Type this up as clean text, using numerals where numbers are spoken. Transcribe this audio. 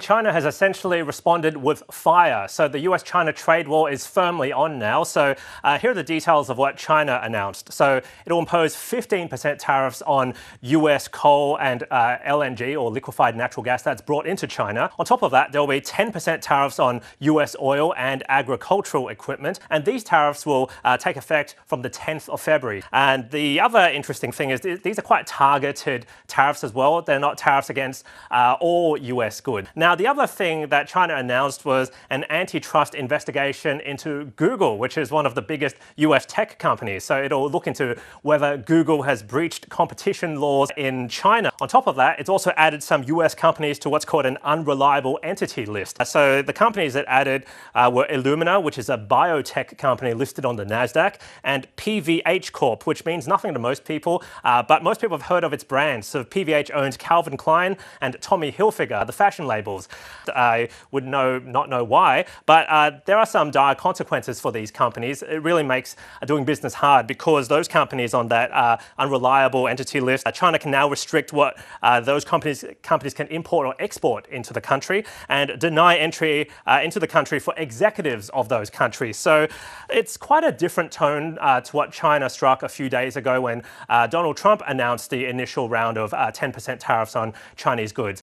China has essentially responded with fire. So the US-China trade war is firmly on now. So here are the details of what China announced. So it will impose 15% tariffs on US coal and LNG, or liquefied natural gas, that's brought into China. On top of that, there will be 10% tariffs on US oil and agricultural equipment. And these tariffs will take effect from the 10th of February. And the other interesting thing is these are quite targeted tariffs as well. They're not tariffs against all US goods. Now, the other thing that China announced was an antitrust investigation into Google, which is one of the biggest US tech companies. So it'll look into whether Google has breached competition laws in China. On top of that, it's also added some US companies to what's called an unreliable entity list. So the companies that added were Illumina, which is a biotech company listed on the Nasdaq, and PVH Corp, which means nothing to most people, but most people have heard of its brands. So PVH owns Calvin Klein and Tommy Hilfiger, the fashion labels. I would not know why, but there are some dire consequences for these companies. It really makes doing business hard because those companies on that unreliable entity list, China can now restrict what those companies can import or export into the country and deny entry into the country for executives of those countries. So it's quite a different tone to what China struck a few days ago when Donald Trump announced the initial round of 10% tariffs on Chinese goods.